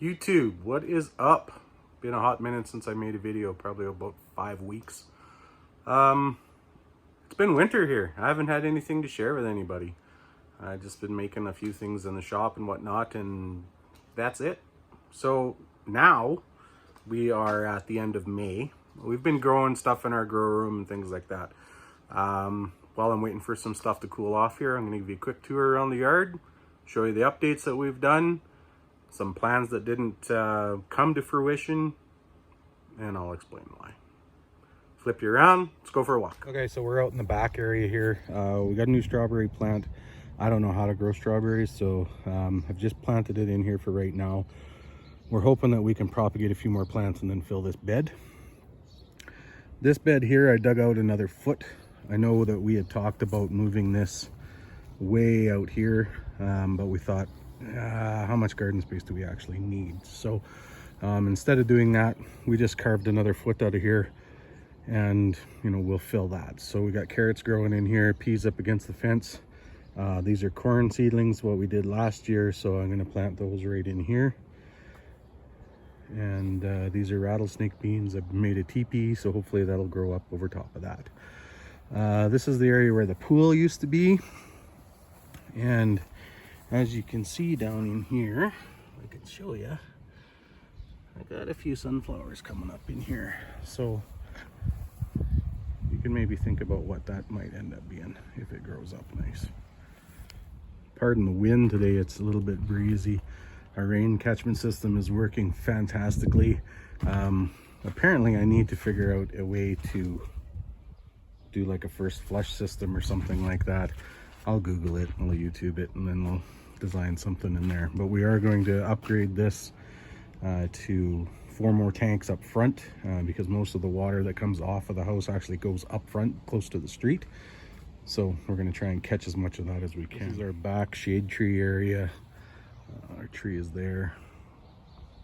YouTube, what is up? Been a hot minute since I made a video, probably about 5 weeks. It's been winter here. I haven't had anything to share with anybody. I've just been making a few things in the shop and whatnot, and that's it. So now we are at the end of May. We've been growing stuff in our grow room and things like that. While I'm waiting for some stuff to cool off here, I'm going to give you a quick tour around the yard, show you the updates that we've done, some plans that didn't come to fruition, and I'll explain why. Flip you around, let's go for a walk. Okay, so we're out in the back area here. We got a new strawberry plant. I don't know how to grow strawberries, so I've just planted it in here for right now. We're hoping that we can propagate a few more plants and then fill this bed. This bed here, I dug out another foot. I know that we had talked about moving this way out here, but we thought, how much garden space do we actually need? So instead of doing that, we just carved another foot out of here, and we'll fill that. So we got carrots growing in here, peas up against the fence. These are corn seedlings, what we did last year, so I'm going to plant those right in here. And these are rattlesnake beans. I've made a teepee, so hopefully that'll grow up over top of that. This is the area where the pool used to be, and as you can see down in here, I can show you, I got a few sunflowers coming up in here, so you can maybe think about what that might end up being if it grows up nice. Pardon the wind today, it's a little bit breezy. Our rain catchment system is working fantastically. Apparently I need to figure out a way to do like a first flush system or something like that. I'll Google it, I'll YouTube it, and then we'll design something in there. But we are going to upgrade this to 4 more tanks up front, because most of the water that comes off of the house actually goes up front close to the street. So we're going to try and catch as much of that as we can. This is our back shade tree area. Our tree is there.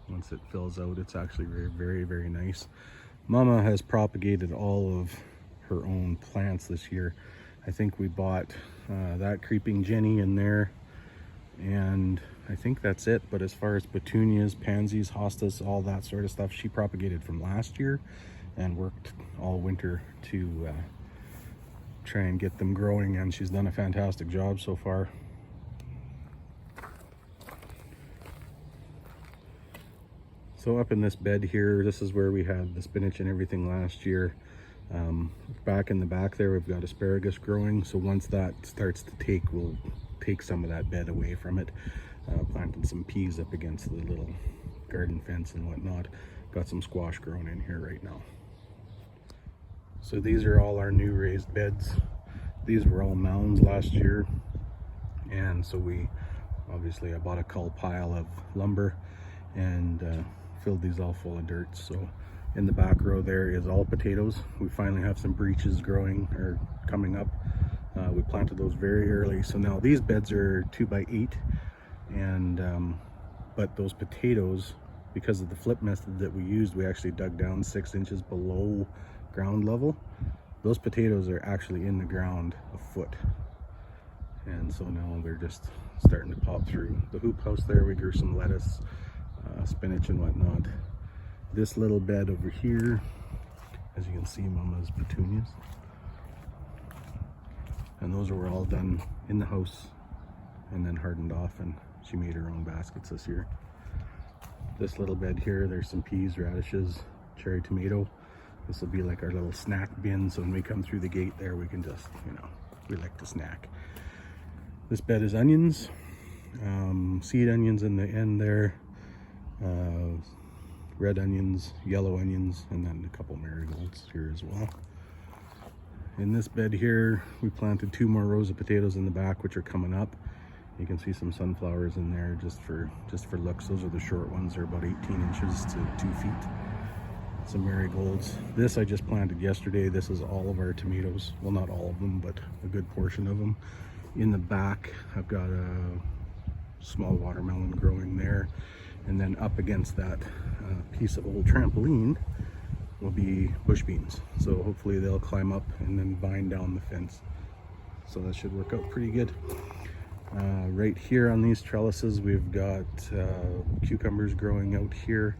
Once it fills out, it's actually very, very nice. Mama has propagated all of her own plants this year. I think we bought that creeping Jenny in there, and I think that's it. But as far as petunias, pansies, hostas, all that sort of stuff, she propagated from last year and worked all winter to try and get them growing, and she's done a fantastic job so far. So up in this bed here, this is where we had the spinach and everything last year. Back in the back there, we've got asparagus growing. So once that starts to take, we'll take some of that bed away from it. Planted some peas up against the little garden fence and whatnot. Got some squash growing in here right now. So these are all our new raised beds. These were all mounds last year. And so I bought a cull pile of lumber and filled these all full of dirt. So in the back row there is all potatoes. We finally have some breaches growing or coming up. We planted those very early, so now these beds are 2x8, and but those potatoes, because of the flip method that we used, we actually dug down 6 inches below ground level. Those potatoes are actually in the ground a foot, and so now they're just starting to pop through. The hoop house there, we grew some lettuce, spinach and whatnot. This little bed over here, as you can see, Mama's petunias, and those were all done in the house and then hardened off, and she made her own baskets this year. This little bed here, there's some peas, radishes, cherry tomato. This will be like our little snack bin, so when we come through the gate there, we can just, we like to snack. This bed is onions, seed onions in the end there, red onions, yellow onions, and then a couple marigolds here as well. In this bed here, we planted 2 more rows of potatoes in the back, which are coming up. You can see some sunflowers in there just for looks. Those are the short ones. They're about 18 inches to 2 feet. Some marigolds. This I just planted yesterday. This is all of our tomatoes. Well, not all of them, but a good portion of them. In the back, I've got a small watermelon growing there. And then up against that piece of old trampoline will be bush beans. So hopefully they'll climb up and then vine down the fence. So that should work out pretty good. Right here on these trellises, we've got cucumbers growing out here.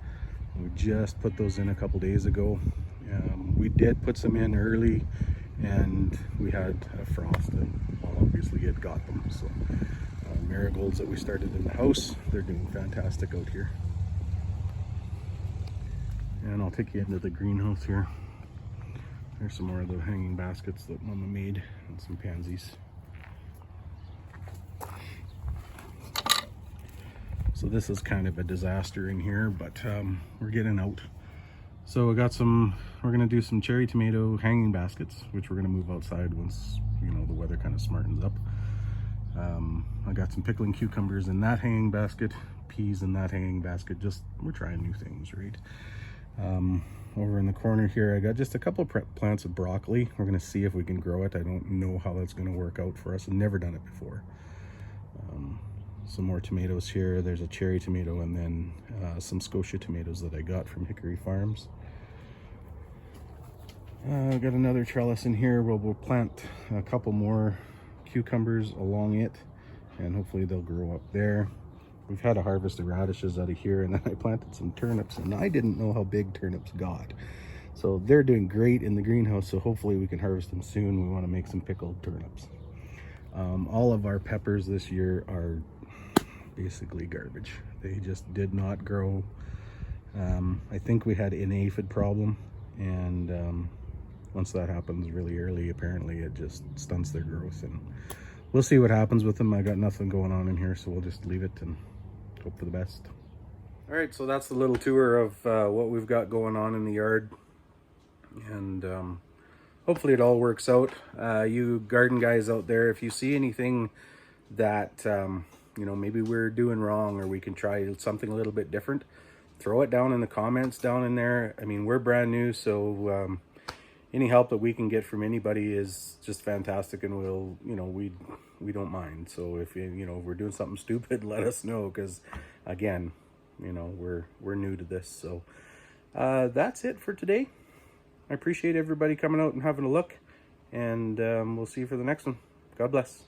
We just put those in a couple days ago. We did put some in early, and we had a frost, and well, obviously it got them. So marigolds that we started in the house, they're doing fantastic out here. And I'll take you into the greenhouse here. There's some more of the hanging baskets that Mama made, and some pansies. So this is kind of a disaster in here, but we're getting out. So we got some, we're gonna do some cherry tomato hanging baskets, which we're gonna move outside once, you know, the weather kind of smartens up. I got some pickling cucumbers in that hanging basket, peas in that hanging basket. Just, we're trying new things, right? Over in the corner here, I got just a couple of plants of broccoli. We're gonna see if we can grow it. I don't know how that's gonna work out for us. I've never done it before. Some more tomatoes here. There's a cherry tomato, and then some Scotia tomatoes that I got from Hickory Farms. I've got another trellis in here where we'll plant a couple more cucumbers along it, and hopefully they'll grow up there. We've had a harvest of radishes out of here, and then I planted some turnips, and I didn't know how big turnips got. So they're doing great in the greenhouse, so hopefully we can harvest them soon. We want to make some pickled turnips. All of our peppers this year are basically garbage. They just did not grow. I think we had an aphid problem, and once that happens really early, apparently it just stunts their growth, and we'll see what happens with them. I got nothing going on in here, so we'll just leave it and hope for the best. All right, so that's the little tour of what we've got going on in the yard, and hopefully it all works out. You garden guys out there, if you see anything that you know, maybe we're doing wrong, or we can try something a little bit different, throw it down in the comments down in there. I mean, we're brand new, so any help that we can get from anybody is just fantastic, and we'll, you know, we don't mind. So if you know, if we're doing something stupid, let us know, because again, you know, we're new to this. So that's it for today. I appreciate everybody coming out and having a look, and we'll see you for the next one. God bless.